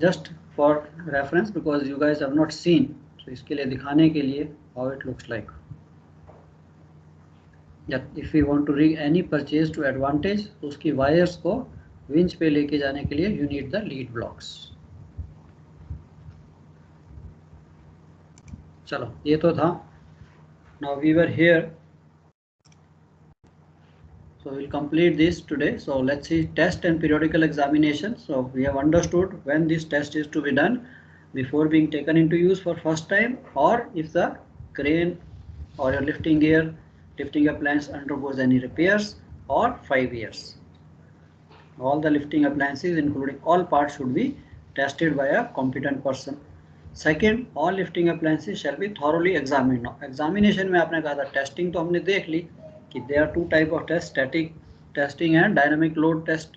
just for reference because you guys have not seen, so इसके लिए दिखाने के लिए how it looks like. If we want to rig any purchase to advantage, तो उसकी wires को winch पे लेके जाने के लिए you need the lead blocks. चलो ये तो था. Now we were here. So we'll complete this today. So let's see test and periodical examination. So we have understood when this test is to be done before being taken into use for first time, or if the crane or your lifting gear, lifting appliance undergoes any repairs, or 5 years. All the lifting appliances including all parts should be tested by a competent person. Second, all lifting appliances shall be thoroughly examined. Now examination में आपने कहा था testing तो हमने देख ली कि there are two type of test, static testing and dynamic load test.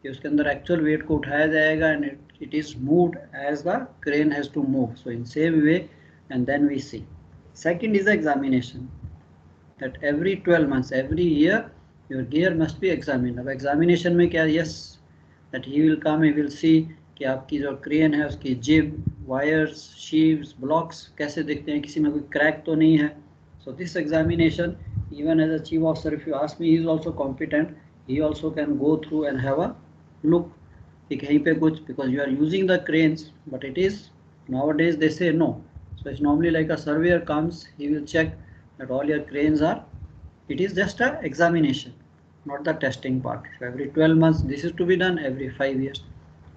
कि उसके अंदर actual weight को उठाया जाएगा and it is moved as the crane has to move. So in same way, and then we see. Second is the examination. That every 12 months, every year, your gear must be examined. अब examination में क्या? Yes, that he will come, he will see कि आपकी जो crane है उसकी jib, wires, sheaves, blocks कैसे दिखते हैं, किसी में कोई crack तो नहीं है. So this examination, even as a chief officer, if you ask me, he is also competent. He also can go through and have a look कि कहीं पे कुछ, because you are using the cranes, but it is nowadays they say no. So it's normally like a surveyor comes, he will check that all your cranes are. It is just a examination, not the testing part. So every 12 months this is to be done, every 5 years.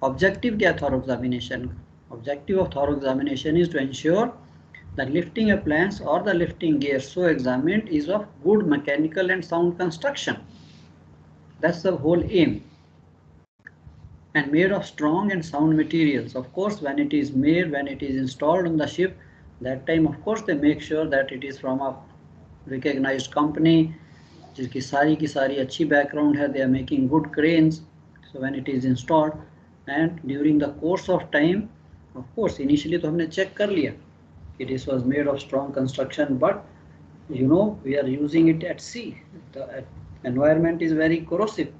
Objective क्या thorough examination? Objective of thorough examination is to ensure the lifting appliance or the lifting gear so examined is of good mechanical and sound construction. That's the whole aim. And made of strong and sound materials. Of course, when it is made, when it is installed on the ship, that time of course they make sure that it is from a recognized company जिसकी सारी की सारी अच्छी background है. They are making good cranes. So when it is installed and during the course of time, of course initially तो हमने check कर लिया it was made of strong construction, but you know we are using it at sea. The environment is very corrosive.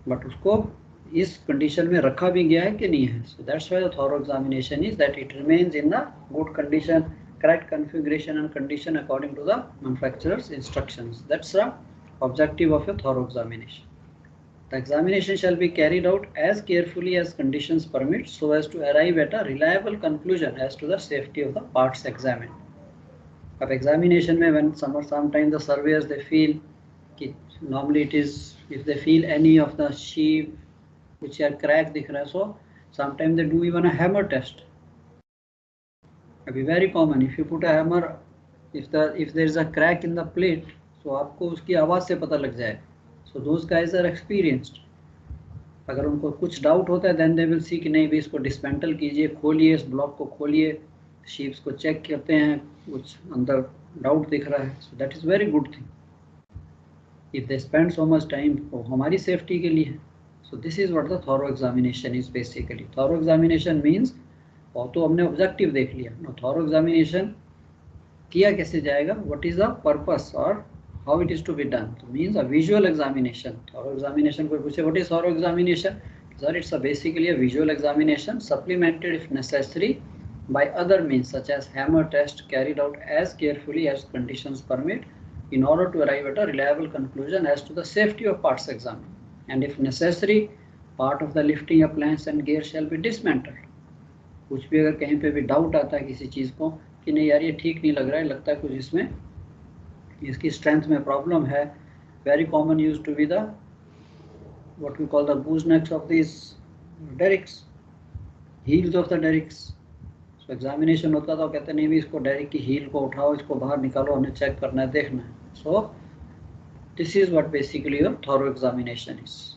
But उसको इस condition में रखा भी गया है कि नहीं है. So that's why the thorough examination is that it remains in the good condition, correct configuration and condition according to the manufacturer's instructions. That's the objective of a thorough examination. The examination shall be carried out as carefully as conditions permit so as to arrive at a reliable conclusion as to the safety of the parts examined. Of examination में when sometimes the surveyors they feel कि normally it is if they feel any of the sheave which are cracked दिख रहा है, so sometimes they do even a hammer test. It be very common if you put a hammer, if there is a crack in the plate, so आपको उसकी आवाज से पता लग जाए. So those guys are experienced. अगर उनको कुछ डाउट होता है then they will see कि नहीं भी इसको डिस्मेंटल कीजिए, खोलिए, इस ब्लॉक को खोलिए, शीप्स को चेक करते हैं, कुछ अंदर डाउट दिख रहा है. So that is very good thing. If they spend so much time, वो हमारी सेफ्टी के लिए है. So this is what the thorough examination is basically. Thorough examination means और तो हमने ऑब्जेक्टिव देख लिया. Now thorough examination किया कैसे जाएगा? What is the purpose or how it is to be done? So means a visual examination. Thorough examination कोई पूछे what is thorough examination? Sir, it's basically a visual examination supplemented if necessary by other means such as hammer test carried out as carefully as conditions permit in order to arrive at a reliable conclusion as to the safety of parts examined. And if necessary, part of the lifting appliance and gear shall be dismantled. कुछ भी अगर कहीं पे भी doubt आता है किसी चीज़ को कि नहीं यार ये ठीक नहीं लग रहा है, लगता है कुछ इसमें इसकी स्ट्रेंथ में प्रॉब्लम है. Very common use to be the what we call the goosenecks of these derricks, heels of the derricks. So examination होता था, कहते नहीं भी इसको derrick की heel को उठाओ, इसको बाहर निकालो, हमें चेक करना है, देखना है. So this is what basically your thorough examination is.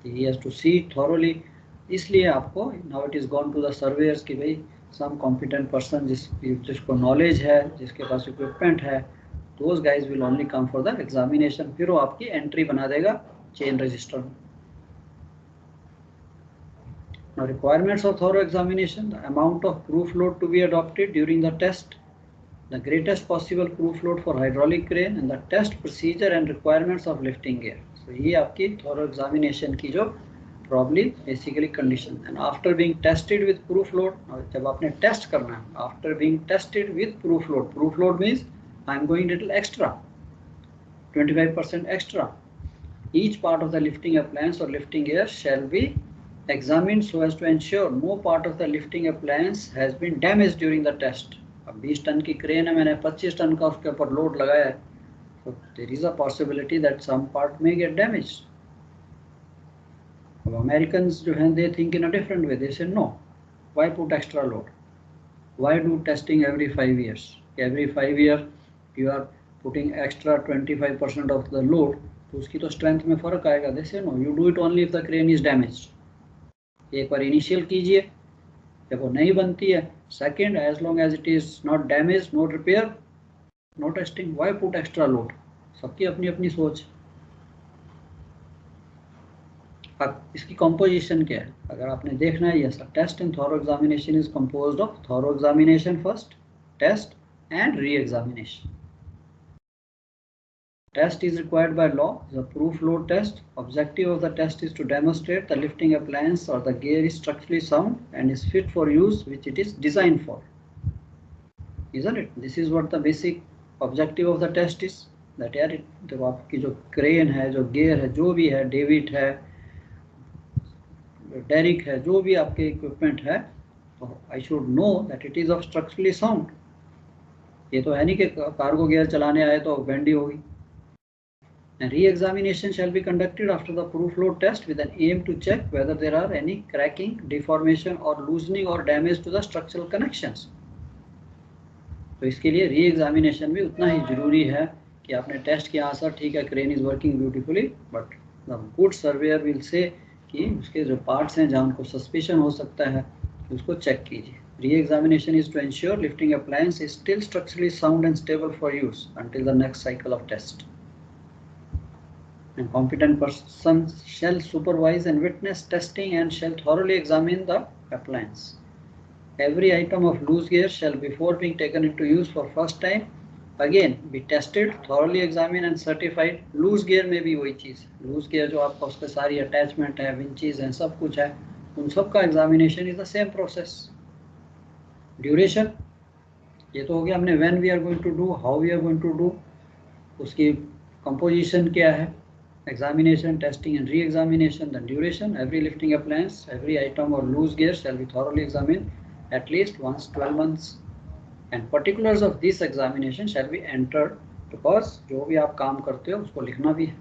He has to see thoroughly. इसलिए आपको now it is gone to the surveyors कि भाई some competent person जिसको knowledge है, जिसके पास equipment है, those guys will only come for the examination. फिर वो आपकी entry बना देगा chain register में. Now requirements of thorough examination: the amount of proof load to be adopted during the test, the greatest possible proof load for hydraulic crane, and the test procedure and requirements of lifting gear. So ये आपकी thorough examination की जो probably basically condition. And after being tested with proof load, जब आपने test करना है, after being tested with proof load means I am going little extra, 25% extra. Each part of the lifting appliance or lifting gear shall be examined so as to ensure no part of the lifting appliance has been damaged during the test. अब 20 ton की crane है, मैंने 25 ton का उसके ऊपर load लगाया है, so there is a possibility that some part may get damaged. Americans जो हैं, they think in a different way. They say no, why put extra load? Why do testing every 5 years? Every 5 years you are putting extra 25% of the load, तो उसकी तो strength में फर्क आएगा. They say no, you do it only if the crane is damaged. एक बार initial कीजिए, जब वो नहीं बनती है. Second, as long as it is not damaged, no repair, no testing. Why put extra load? सबकी अपनी अपनी सोच. अब इसकी कंपोजिशन क्या है, अगर आपने देखना है, yes, test and thorough examination is composed of thorough examination first, test and re examination. Test is required by law. The proof load test. Objective of the test is to demonstrate the lifting appliance or the gear is structurally sound and is fit for use which it is designed for. Isn't it? This is what the basic objective of the test is. That यार जब आपकी जो crane है, जो gear है, जो भी है, डेविड है, डेरिक है, जो भी आपके इक्विपमेंट है, तो I should know that it is of structurally sound. ये तो है नहीं कि कार्गो गियर चलाने आए तो बेंडी होगी. And re-examination shall be conducted after the proof load test with an aim to check whether there are any cracking, deformation or loosening or damage to the structural connections. तो इसके लिए re-examination भी उतना ही जरूरी है कि आपने टेस्ट किया, सर ठीक है, crane is working beautifully, but the good surveyor will say कि उसके जो पार्ट्स हैं जहाँ उनको सस्पिशन हो सकता है उसको चेक कीजिए. Re-examination is to ensure lifting appliance is still structurally sound and stable for use until the next cycle of test. And competent persons shall supervise and witness testing and shall thoroughly examine the appliance. Every item of loose gear shall, before being taken into use for first time, again be tested, thoroughly examined and certified. Loose gear में भी वही चीज़, loose gear जो आपका उसके सारी attachment है, winches हैं, सब कुछ है, उन सब का examination is the same process. Duration, ये तो हो गया हमने when we are going to do, how we are going to do, उसकी composition क्या है, examination, testing and re-examination. Then duration, every lifting appliance, every item or loose gear shall be thoroughly examined at least once 12 months. And particulars of this examination shall be entered, because जो भी आप काम करते हो उसको लिखना भी है.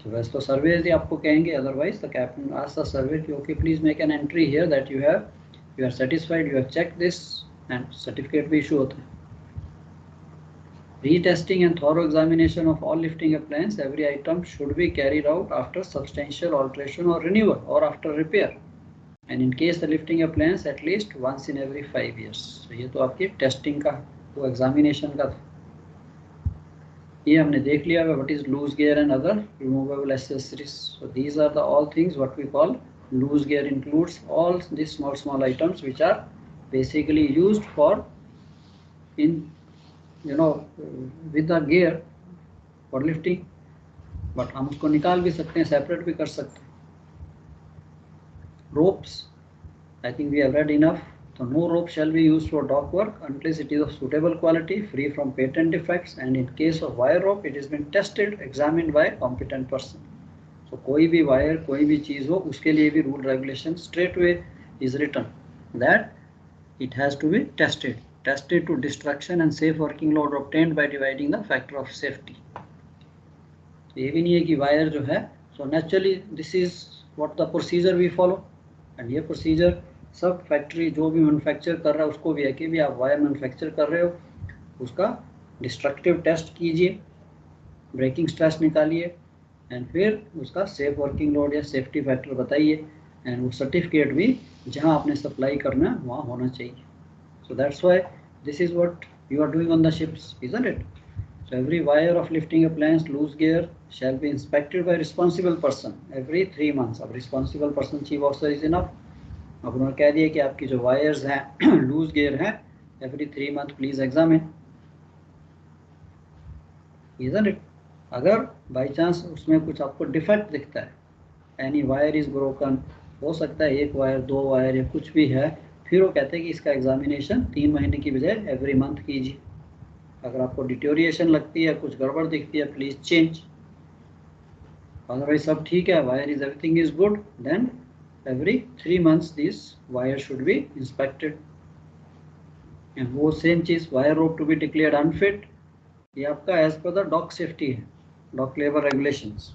तो वैसे तो सर्वेज ही आपको कहेंगे, otherwise the captain asks the surveyor कि okay, please make an entry here that you are satisfied, you have checked this, and certificate भी issue होता है. Retesting and thorough examination of all lifting appliance, every item should be carried out after substantial alteration or renewal or after repair, and in case the lifting appliance at least once in every 5 years. So ये तो आपकी testing का, वो examination का था. ये हमने देख लिया what is loose gear and other removable accessories. So these are the all things what we call loose gear. Includes all these small items which are basically used for in with the gear for lifting, but हम उसको निकाल भी सकते हैं, separate भी कर सकते हैं. Ropes, I think we have read enough. So no rope shall be used for dock work unless it is of suitable quality, free from patent defects, and in case of wire rope it has been tested, examined by a competent person. So कोई भी wire, कोई भी चीज़ हो, उसके लिए भी rule regulation straightway is written that it has to be tested to destruction and safe working load obtained by dividing the factor of safety. तो ये भी नहीं है कि वायर जो है, so naturally this is what the procedure we follow, and ये procedure सब फैक्ट्री जो भी मैन्युफैक्चर कर रहा है उसको भी है कि भी आप वायर मैन्युफैक्चर कर रहे हो, उसका डिस्ट्रक्टिव टेस्ट कीजिए, ब्रेकिंग स्ट्रेस निकालिए, एंड फिर उसका सेफ वर्किंग लोड या सेफ्टी फैक्टर बताइए, एंड वो सर्टिफिकेट भी जहाँ आपने सप्लाई करना है वहाँ होना चाहिए. So that's why this is what you are doing on the ships, isn't it? So every wire of lifting appliance, loose gear shall be inspected by responsible person every 3 months. अब responsible person chief officer is enough. अब उन्होंने कह दिया कि आपकी जो wires हैं, loose gear हैं, every 3 months please examine, isn't it? अगर बाई चांस उसमें कुछ आपको डिफेक्ट दिखता है, एनी वायर इज ब्रोकन, हो सकता है एक वायर, दो वायर या कुछ भी है, फिर वो कहते हैं कि इसका एग्जामिनेशन 3 महीने की बजाय एवरी मंथ कीजिए। अगर आपको डिटोरिएशन लगती है, कुछ गड़बड़ दिखती है, प्लीज चेंज। अदरवाइज सब ठीक है, wire is everything is good, then every 3 months this wire should be inspected। And वो सेम चीज, wire rope to be declared unfit, ये आपका as per the dock safety है, dock labour regulations.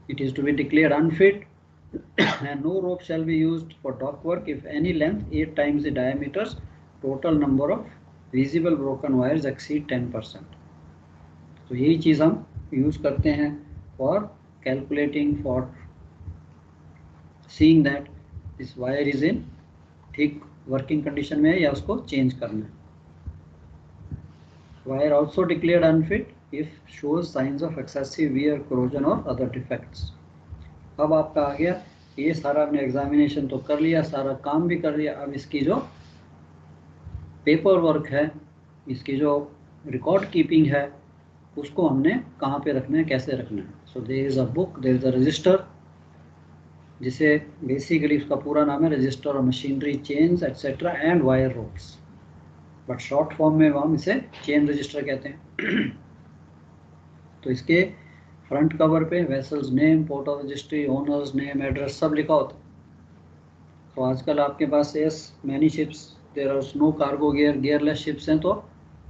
It is to be declared unfit and no rope shall be used for dock work if any length 8 times the diameters total number of visible broken wires exceed 10%। तो यही चीज हम use करते हैं for calculating, for seeing that this wire is in ठीक working condition में है या उसको चेंज करना है। Wire also declared unfit if shows science of excessive wear, corrosion और अदर डिफेक्ट्स। अब आपका आ गया, ये सारा हमने एग्जामिनेशन तो कर लिया, सारा काम भी कर लिया, अब इसकी जो पेपर वर्क है, इसकी जो रिकॉर्ड कीपिंग है, उसको हमने कहाँ पे रखना है, कैसे रखना है। So there is a book, there is a register, जिसे बेसिकली उसका पूरा नाम है register of machinery, chains etcetera and wire ropes, but short form में हम इसे चेन रजिस्टर कहते हैं। तो इसके फ्रंट कवर पे vessel's name, port of registry, owner's name, address सब लिखा होता है। तो आजकल आपके पास as many ships there are no cargo gear, gearless ships हैं, तो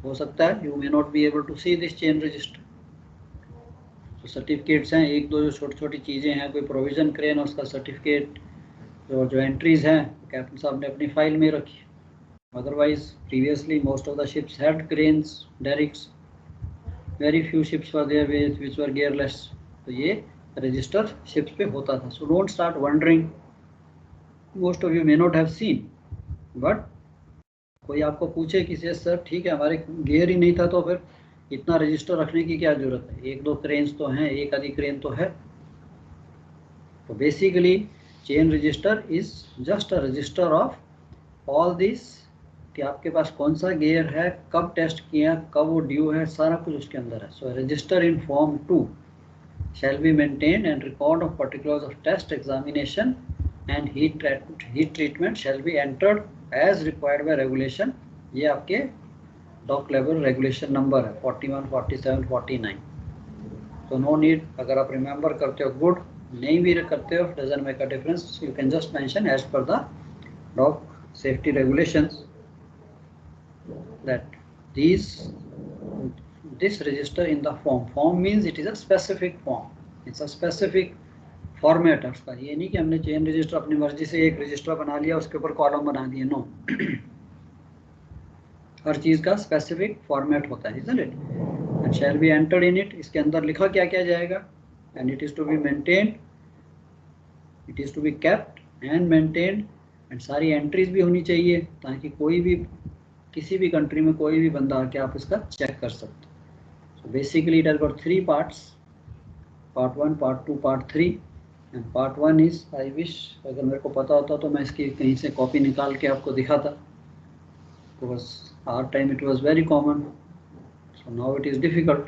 हो सकता है you may not be able to see this chain register. तो सर्टिफिकेट्स हैं एक दो, जो छोटी छोटी चीज़ें हैं, कोई प्रोविजन क्रेन उसका सर्टिफिकेट, जो एंट्रीज हैं कैप्टन साहब ने अपनी फाइल में रखी। Otherwise previously most of the ships had cranes, derricks, very few ships were there which were gearless. तो ये रजिस्टर शिप्स पे होता था। So don't start wondering, most of you may not have seen, but कोई आपको पूछे कि sir ठीक है हमारे गियर ही नहीं था, तो फिर इतना रजिस्टर रखने की क्या जरूरत है, एक दो क्रेन्स तो हैं, एक आधी क्रेन तो है। तो basically chain register is just a resistor of all this, कि आपके पास कौन सा गियर है, कब टेस्ट किया, कब वो ड्यू है, सारा कुछ उसके अंदर है। So register in form 2 shall be maintained and record of particulars of test, examination and heat treatment shall be entered as required by regulation। ये आपके डॉक लेवल रेगुलेशन नंबर है 41, 47, 49। तो नो नीड, अगर आप रिमेंबर करते हो good, नहीं भी करते हो doesn't make a difference, you can just mention as per the dock safety regulations that this register in the form means it is a specific form, it's a specific format है उसका। ये नहीं कि हमने चेन रजिस्टर अपनी मर्जी से एक रजिस्टर बना लिया, उसके ऊपर कॉलम बना दिए, नो। हर चीज का स्पेसिफिक फॉर्मेट होता है, isn't it? And shall be entered in it, इसके अंदर लिखा क्या क्या जाएगा, and it is to be maintained, it is to be kept and maintained, and सारी एंट्रीज भी होनी चाहिए, ताकि कोई भी किसी भी कंट्री में कोई भी बंदा आके आप इसका चेक कर सकते हो। So basically it has got 3 parts, part 1, part 2, part 3। And part 1 is, I wish अगर मेरे को पता होता तो मैं इसकी कहीं से कॉपी निकाल के आपको दिखाता, तो बस our time it was very common, so now it is difficult,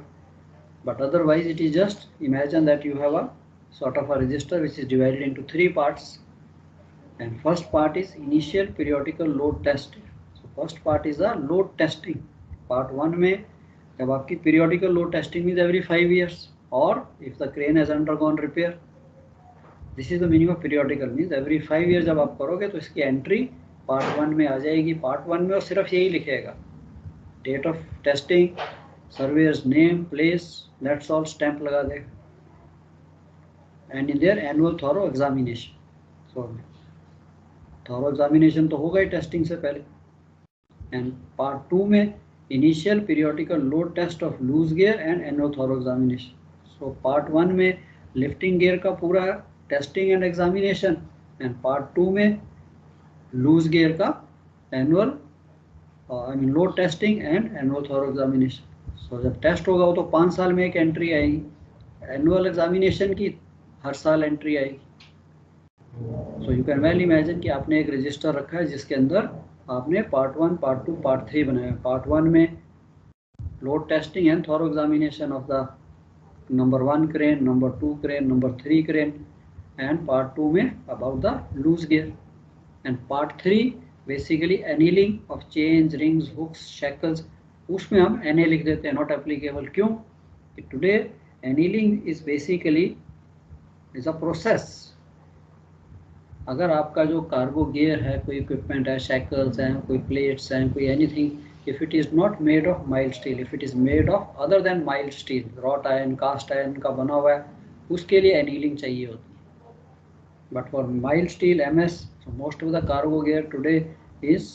but otherwise it is just imagine that you have a sort of a register which is divided into 3 parts, and first part is initial periodical load test। First part is a load testing. Part 1 में जब आपकी periodical load testing means every 5 years, और if the crane has undergone repair, this is the meaning of periodical, means every 5 years जब आप करोगे तो इसकी entry part 1 में आ जाएगी। पार्ट 1 में और सिर्फ यही लिखेगा, date of testing, surveyor's name, place, that's all, stamp लगा देगा, and in their annual thorough examination. So thorough examination तो होगा ही टेस्टिंग से पहले। एंड पार्ट 2 में initial periodical load test of loose gear and annual thorough examination. So part 1 में lifting gear का पूरा testing and examination, and part 2 में loose gear का annual load testing and annual thorough examination. So जब test होगा वो तो 5 साल में एक एंट्री आएगी, एनुअल एग्जामिनेशन की हर साल एंट्री आएगी। So you can well imagine कि आपने एक रजिस्टर रखा है जिसके अंदर आपने पार्ट 1, पार्ट 2, पार्ट 3 बनाया। पार्ट 1 में load testing and thorough examination of the number 1 crane, number 2 crane, number 3 crane, and part 2 में about the loose gear, and part 3 basically annealing of chains, rings, hooks, shackles, उसमें हम NA लिख देते हैं, not applicable. क्यों? Today annealing is basically is a process. अगर आपका जो कार्गो गियर है, कोई इक्विपमेंट है, शैकल्स हैं, कोई प्लेट्स हैं, कोई anything, if it is not made of mild steel, if it is made of other than mild steel, wrought iron, cast iron का बना हुआ है, उसके लिए annealing चाहिए होती है. But for mild steel MS, so most of the cargo gear today is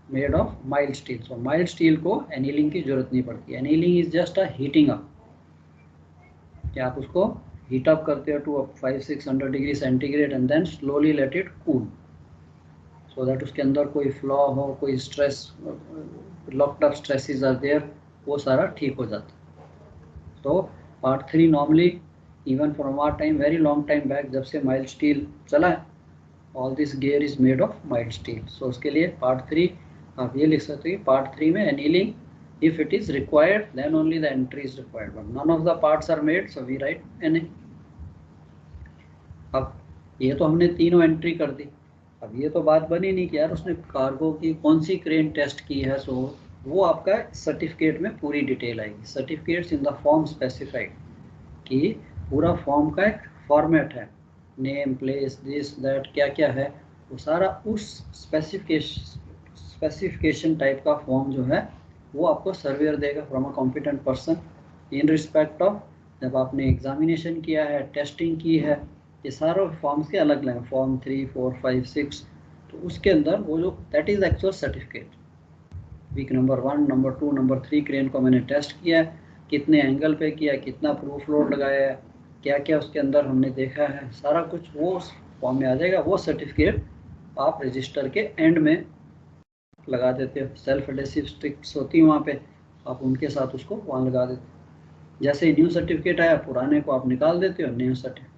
made of mild steel. So mild steel को annealing की जरूरत नहीं पड़ती. Annealing is just a heating up. कि आप उसको heat up करते हो to 500-600 degree centigrade and then slowly let it cool. So that उसके अंदर कोई फ्लॉ हो, कोई stress, locked up stresses are there, वो सारा ठीक हो जाता है. तो part 3 normally even from our time, very long time back, जब से माइल्ड स्टील चला है, all this gear is made of mild steel. So उसके लिए पार्ट 3 आप ये लिख सकते हो, पार्ट 3 में annealing if it is required then only the entry is required, but none of the parts are made, so we write NA. अब ये तो हमने तीनों एंट्री कर दी. अब ये तो बात बनी नहीं कि यार उसने कार्गो की कौन सी क्रेन टेस्ट की है. सो वो आपका सर्टिफिकेट में पूरी डिटेल आएगी. Certificates in the form specified, कि पूरा फॉर्म का एक फॉर्मेट है, नेम, प्लेस, दिस दैट, क्या क्या है, वो सारा उस स्पेसिफिकेशन टाइप का फॉर्म जो है वो आपको सर्वेयर देगा from a competent person in respect of जब आपने एग्जामिनेशन किया है, टेस्टिंग की है. ये सारे फॉर्म्स के अलग अलग, फॉर्म 3, 4, 5, 6. तो उसके अंदर वो जो that is actual certificate. Week number 1, number 2, number 3 crane को मैंने टेस्ट किया है, कितने एंगल पे किया, कितना प्रूफ लोड लगाया है, क्या क्या उसके अंदर हमने देखा है, सारा कुछ वो उस फॉर्म में आ जाएगा. वो सर्टिफिकेट आप रजिस्टर के एंड में लगा देते हो. सेल्फ एडेसिव स्टिक्स होती है वहाँ पे, आप उनके साथ उसको वहाँ लगा देते हो. जैसे ही न्यू सर्टिफिकेट आया, पुराने को आप निकाल देते हो, new certificate.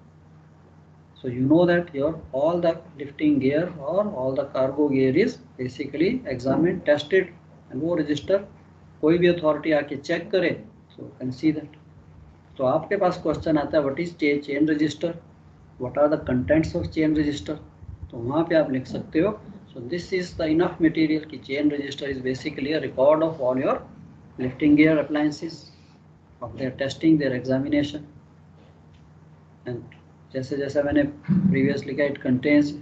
So you know that your all the lifting gear or all the cargo gear is basically examined, tested, and वो register कोई भी अथॉरिटी आके चेक करे, so can see that. तो आपके पास क्वेश्चन आता है, what is chain register, what are the contents of chain register. तो वहाँ पे आप लिख सकते हो, so this is the enough material कि chain register is basically a record of all your lifting gear appliances, of their testing, their examination, and जैसे जैसे मैंने प्रीवियस लिखा, इट कंटेन्स,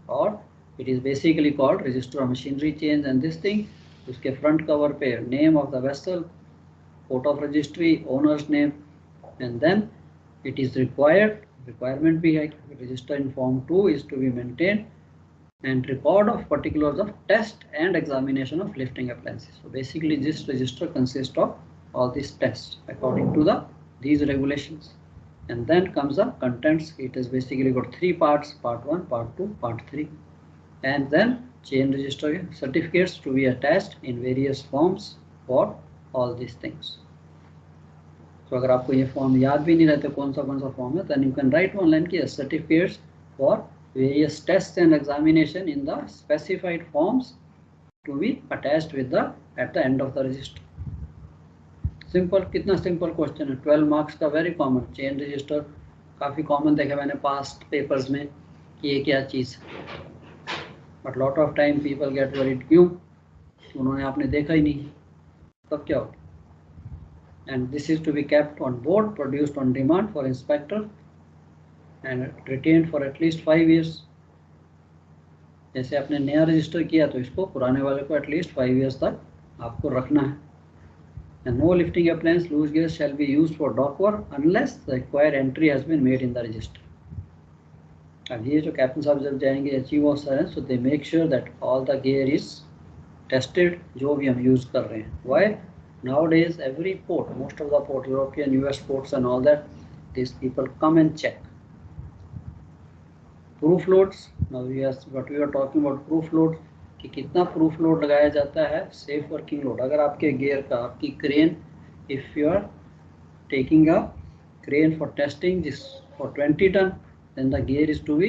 और it is basically called register of machinery change and this thing. उसके front cover पे name of the vessel, port of registry, owner's name, and then it is requirement भी है, register in form 2 is to be maintain and record of particulars of test and examination of lifting appliances. So basically this register consist of all this test according to these regulations. And then comes the contents. It has basically got 3 parts, part 1, part 2, part 3, and then chain register certificates to be attached in various forms for all these things. So अगर आपको ये form याद भी नहीं रहते कौन सा form है, then you can write one line कि certificates for various tests and examination in the specified forms to be attached with the at the end of the register. Simple, कितना सिंपल क्वेश्चन है, 12 marks का, very common. Chain register काफ़ी common देखा मैंने past papers में कि ये क्या चीज़ है, but lot of time people get worried. क्यों? उन्होंने आपने देखा ही नहीं, तब क्या होगा. And this is to be kept on board, produced on demand for inspector and retained for at least 5 years. जैसे आपने नया रजिस्टर किया तो इसको पुराने वाले को एटलीस्ट 5 years तक आपको रखना है. And no lifting appliance loose gears shall be used for dock work unless the required entry has been made in the register. अब ये जो कैप्टन साहब जब जाएंगे अचीव ऑफिसर हैं, so they make sure that all the gear is tested जो भी हम यूज़ कर रहे हैं. Why? Nowadays every port, most of the port, European, US ports and all that, these people come and check. Proof loads. Now what we are talking about proof loads. कि कितना proof load लगाया जाता है. Safe working load, अगर आपके gear का, आपकी crane, if you are taking a crane for testing this for 20 ton, then the gear is to be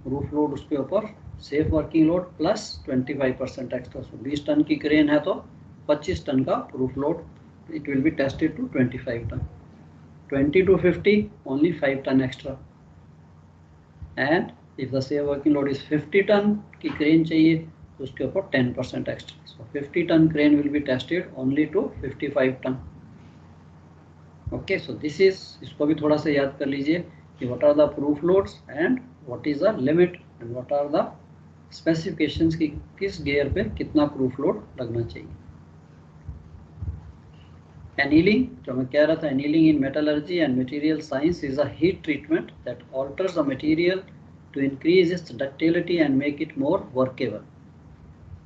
proof load उसके ऊपर safe working load plus 25% extra. So 20 ton की crane है तो 25 ton का proof load, it will be tested to 25 ton. 20 to 50, only 5 ton extra. And if the say working load is 50 ton की crane चाहिए तो उसके ऊपर 10% extra. So 50 ton crane will be tested only to 55 ton. Okay, so this is, इसको भी थोड़ा सा याद कर लीजिए कि what are the proof loads and what is the limit and what are the specifications की किस gear पे कितना proof load लगना चाहिए. Annealing, जो मैं कह रहा था, annealing in metallurgy and material science is a heat treatment that alters the material to increase its ductility and make it more workable.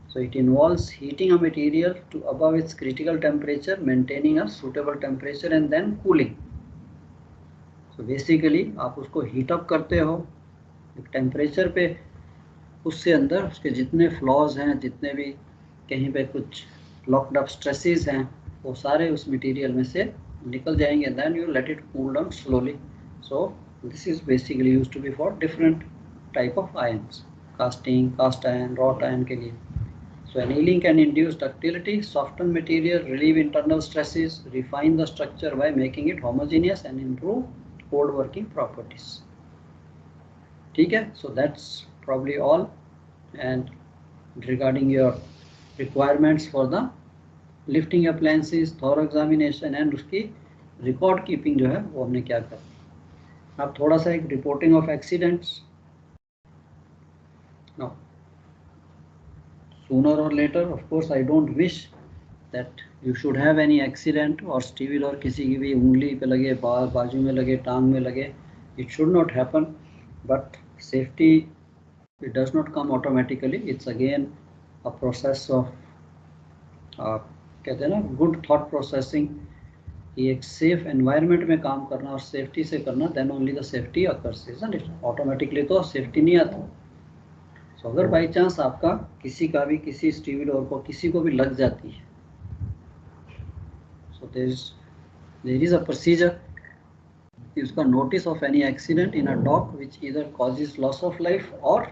So it involves heating a material to above its critical temperature, maintaining a suitable temperature and then cooling. So basically आप उसको heat up करते हो एक temperature पे, उससे अंदर उसके जितने flaws हैं, जितने भी कहीं पे कुछ locked up stresses हैं, वो सारे उस मटेरियल में से निकल जाएंगे. Then you let it cool down slowly. So this is basically used to be for different type of irons, casting, cast iron, wrought iron के लिए. So annealing can induce ductility, soften material, relieve internal stresses, refine the structure by making it homogeneous and improve cold working properties. ठीक है? So that's probably all. And regarding your requirements for the lifting appliances, thorough examination and उसकी record keeping जो है वो हमने क्या करना. अब थोड़ा सा एक reporting of accidents. Now sooner or later, of course I don't wish that you should have any accident or स्टीविल और किसी की भी उंगली पे लगे, बाजू में लगे, टांग में लगे. It should not happen, but safety it does not come automatically. It's again a process of कहते हैं ना गुड थॉट प्रोसेसिंग. ये एक सेफ एनवायरनमेंट में काम करना और सेफ्टी से करना, then only the safety occurs, isn't it? Automatically तो सेफ्टी नहीं आती. सो अगर बाई चांस आपका किसी का भी किसी स्टीविडोर को किसी को भी लग जाती है, so there is a procedure. उसका notice of any accident in a dock which either causes loss of life or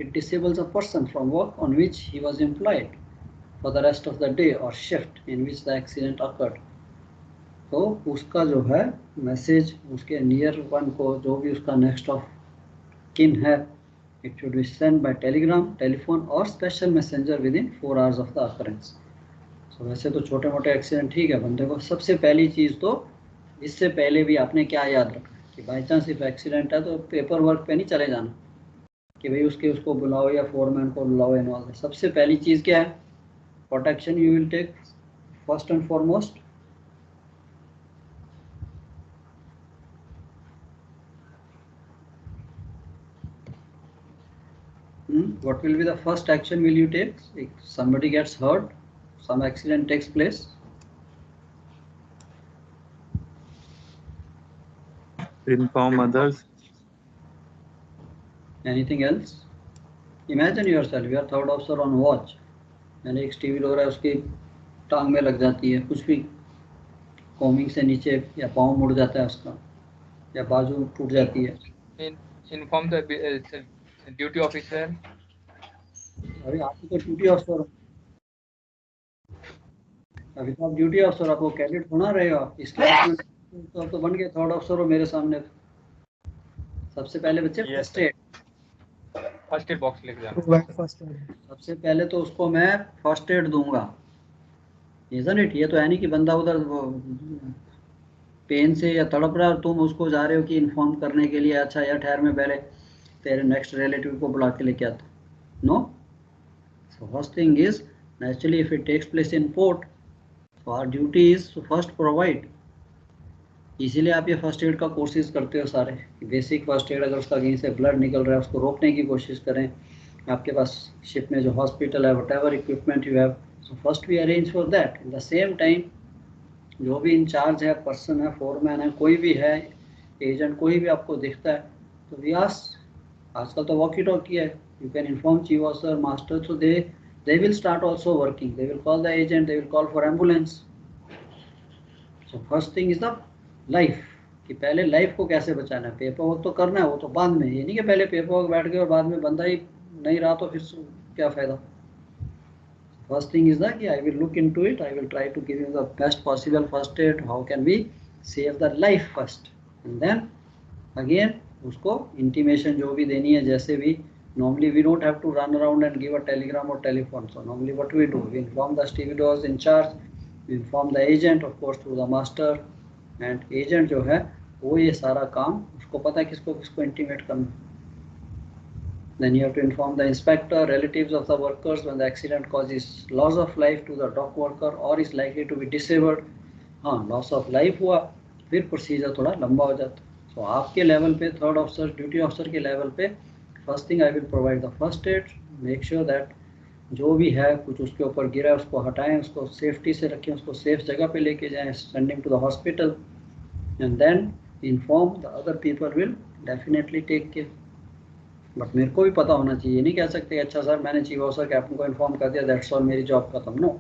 it disables a person from work on which he was employed for the rest of the day or shift in which the accident occurred. तो उसका जो है message उसके near one को, जो भी उसका next of kin है, it should be send by telegram, telephone or special messenger within 4 hours of the occurrence. So वैसे तो छोटे मोटे एक्सीडेंट ठीक है, बंदे को सबसे पहली चीज़ तो इससे पहले भी आपने क्या याद रखना कि बाई चांस इफ एक्सीडेंट है तो पेपर वर्क पे नहीं चले जाना कि भाई उसको बुलाओ या फोरमैन को बुलाओ एंड ऑल. सबसे पहली चीज़ क्या है? What action you will take first and foremost? What will be the first action will you take if somebody gets hurt, some accident takes place? Inform others. Anything else? Imagine yourself, you are third officer on watch. मैंने एक स्टीविल हो रहा है, उसकी टांग में लग जाती है, कुछ भी कॉमिंग से नीचे या पाँव मुड़ जाता है उसका, या बाजू टूट जाती है. Inform the duty officer. अभी आप तो ड्यूटी ऑफिसर हो, अभी तो आप ड्यूटी ऑफिसर, आपको कैडेट होना रहेगा. इसके तो बन गए थर्ड ऑफिसर हो मेरे सामने. सबसे पहले बच्चे फर्स्ट एड बॉक्स लेके जाना. सबसे पहले तो उसको मैं फर्स्ट एड दूंगा, इजंट इट? ये तो है नहीं कि बंदा उधर पेन से या तड़प रहा है, तुम उसको जा रहे हो कि इन्फॉर्म करने के लिए, अच्छा यार ठहर में पहले तेरे नेक्स्ट रिलेटिव को बुला के लेके आता. No. So first thing is naturally if it takes place in port, so our duty is to first provide. इसीलिए आप ये फर्स्ट एड का कोर्सेज करते हो सारे. बेसिक फर्स्ट एड, अगर उसका कहीं से ब्लड निकल रहा है उसको रोकने की कोशिश करें. आपके पास शिप में जो हॉस्पिटल है, whatever equipment you have, so first we arrange for that. In the same time जो भी इंचार्ज है, पर्सन है, फोरमैन है, कोई भी है, एजेंट कोई भी आपको दिखता है तो वी आस्क. आजकल तो वॉकी टॉकी है, you can inform chief officer, master, so they will start also working. They will call the agent, they will call for ambulance. So first thing is the life, कि पहले life को कैसे बचाना है. Paper work तो करना है, वो तो बाद में. ये नहीं कि पहले पेपर वर्क बैठ गए और बाद में बंदा ही नहीं रहा तो फिर क्या फ़ायदा. फर्स्ट थिंग इज दैट कि I will look into it, I will try to give you the best possible first aid. How can we save the life first and then again उसको इंटीमेशन जो भी देनी है, जैसे भी normally we don't have to run around and give a telegram or telephone. So normally what we do, we inform the stevedores in charge, we inform the agent of course through the master, and agent जो है वो ये सारा काम उसको पता है किसको किसको इंटीमेट करना. Then you have to inform the inspector, relatives of the workers when the accident causes loss of life to the dock worker or is likely to be disabled. हाँ, लॉस ऑफ लाइफ हुआ फिर procedure थोड़ा लंबा हो जाता है. सो आपके level पे, थर्ड ऑफिसर, ड्यूटी ऑफिसर के लेवल पे, first thing I will provide the first aid. Make sure that जो भी है कुछ उसके ऊपर गिरा है उसको हटाएं, उसको सेफ्टी से रखें, उसको सेफ जगह पे लेके जाएं, sending to the hospital, and then inform the other people will definitely take care. But मेरे को भी पता होना चाहिए, नहीं कह सकते अच्छा सर मैंने चीफ ऑफिसर कैप्टन को इन्फॉर्म कर दिया दैट्स ऑल, मेरी जॉब खत्म. नो,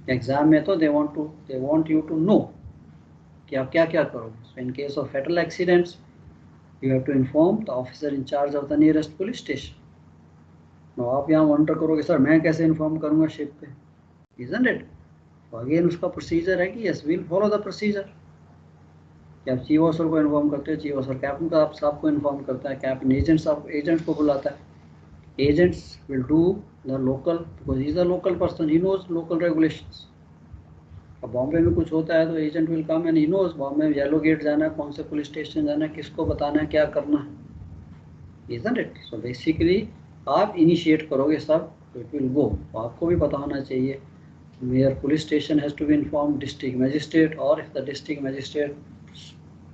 एग्जाम में तो they want you to know कि आप क्या क्या करोगे. So in case of fatal accidents you have to inform the officer in charge of the nearest police station. No, आप यहाँ वंडर करोगे सर मैं कैसे इन्फॉर्म करूँगा शिप पे, इजंट इट. तो अगेन उसका प्रोसीजर है कि yes we'll follow the procedure. कि आप चीफ ऑफिसर को इन्फॉर्म करते हो, चीफ ऑफिसर कैप्टन का आप साहब को इन्फॉर्म करता है, कैप्टन एजेंट साहब एजेंट्स को बुलाता है. Agents will do the local because he is a local person, he knows local regulations. अब बॉम्बे में कुछ होता है तो agent will come and he knows Bombay में येलो गेट जाना है, कौन से पुलिस स्टेशन जाना है, किसको बताना है, क्या करना है, इजंट इट. सो बेसिकली आप इनिशिएट करोगे सब, इट विल गो. तो आपको भी पता होना चाहिए mayor police station has to be inform district magistrate, और if the district magistrate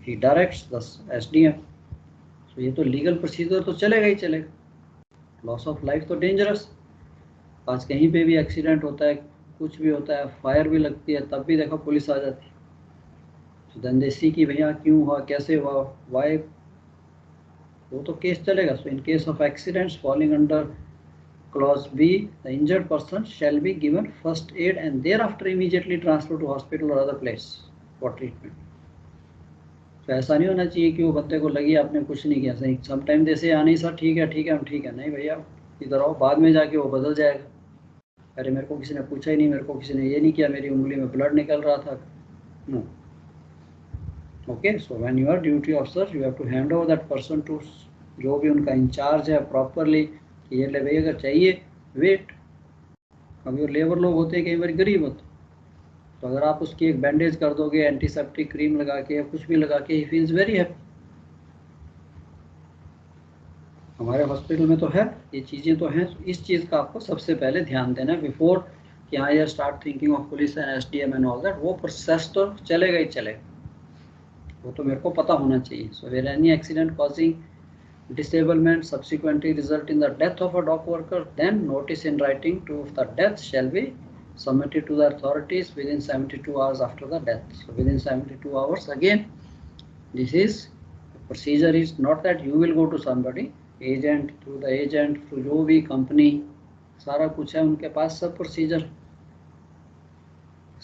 he directs the SDM. So ये तो लीगल प्रोसीजर तो चलेगा ही चलेगा. लॉस ऑफ लाइफ तो डेंजरस. आज कहीं पे भी एक्सीडेंट होता है, कुछ भी होता है, फायर भी लगती है, तब भी देखो पुलिस आ जाती है. तो देन दे सी कि भैया क्यों हुआ, कैसे हुआ, वाई, वो तो केस चलेगा. So in case of accidents falling under clause B the injured person shall be given first aid and thereafter immediately transfer to hospital or other place for treatment. तो ऐसा नहीं होना चाहिए कि वो बंदे को लगी आपने कुछ नहीं किया. सही समटाइम जैसे नहीं सर ठीक है ठीक है हम ठीक है, नहीं भैया इधर आओ, बाद में जाके वो बदल जाएगा. अरे मेरे को किसी ने पूछा ही नहीं, मेरे को किसी ने ये नहीं किया, मेरी उंगली में ब्लड निकल रहा था. No. Okay, so when you are duty officer you have to hand over that person to जो भी उनका इंचार्ज है प्रॉपरली. ये ले भैया अगर चाहिए वेट. अभी लेबर लोग होते हैं कई बार गरीब होते, तो अगर आप उसकी एक बैंडेज कर दोगे, एंटीसेप्टिक क्रीम लगा के या कुछ भी लगा के, ही फील्स वेरी हैप्पी. हमारे हॉस्पिटल में तो है, ये चीज़ें तो हैं. इस चीज़ का आपको सबसे पहले ध्यान देना है बिफोर कि हाँ यार start thinking of police and SDM and all that. वो प्रोसेस तो चलेगा ही चलेगा, वो तो मेरे को पता होना चाहिए. So where any accident causing disablement subsequently result in the death of a dock worker, then notice in writing to the death shall be submitted to the authorities within 72 hours after the death. So within 72 hours again, this is procedure is not that you will go to somebody, agent through the agent through जो भी company सारा कुछ है उनके पास, सब procedure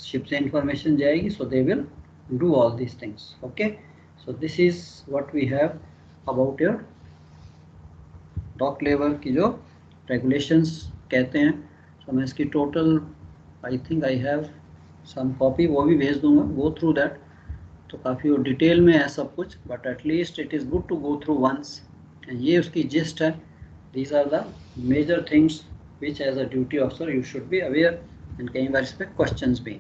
ship से information जाएगी. so they will do all these things. okay, so this is what we have about your dock labour की जो रेगुलेशंस कहते हैं. तो मैं इसकी total I think I have some copy, वो भी भेज दूंगा, गो थ्रू दैट. तो काफ़ी वो डिटेल में है सब कुछ, but at least it is good to go through once. ये उसकी जिस्ट है. These are the major things which as a duty officer you should be aware. And कई बार इस पर क्वेश्चन भी.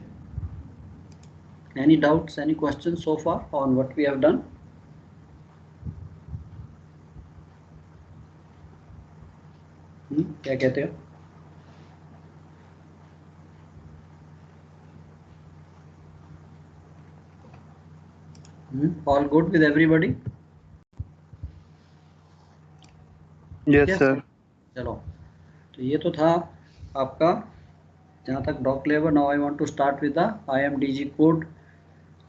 Any doubts, any question so far on what we have done? क्या कहते हो? All good with everybody? Yes sir. चलो, तो ये तो था आपका जहाँ तक dock labour. Now I want to start with the IMDG code.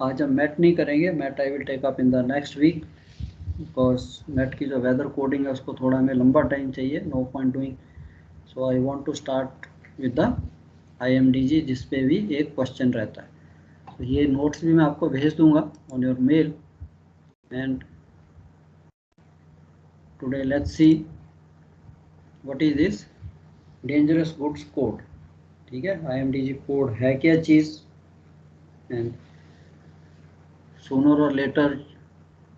आज हम मैट नहीं करेंगे, met I will take up in the next week because met की जो वेदर कोडिंग है उसको थोड़ा हमें लंबा टाइम चाहिए. No point doing. So I want to start with the IMDG जिस पे भी एक क्वेश्चन रहता है. तो ये नोट्स भी मैं आपको भेज दूंगा on your mail. And today let's see what is this dangerous goods code. ठीक है, IMDG कोड है क्या चीज़. And sooner or later,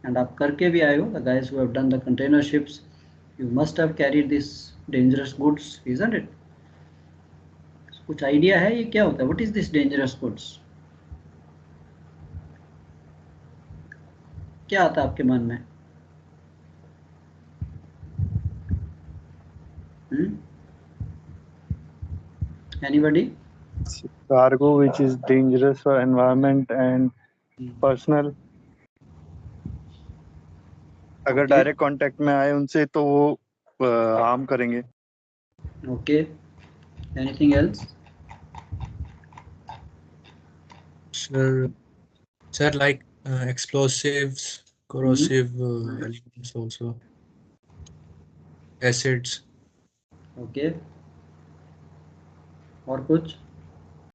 and आप करके भी आए हो, the guys who have done the container ships, you must have carried these dangerous goods, isn't it? कुछ आइडिया है ये क्या होता है? What is this dangerous goods? क्या आता है आपके मन में? Anybody? Cargo which is dangerous for environment and personal. अगर Okay. डायरेक्ट कांटेक्ट में आए उनसे तो वो हार्म करेंगे. Okay. Anything else? Sir, like explosives, corrosive elements also, acids. Okay. और कुछ?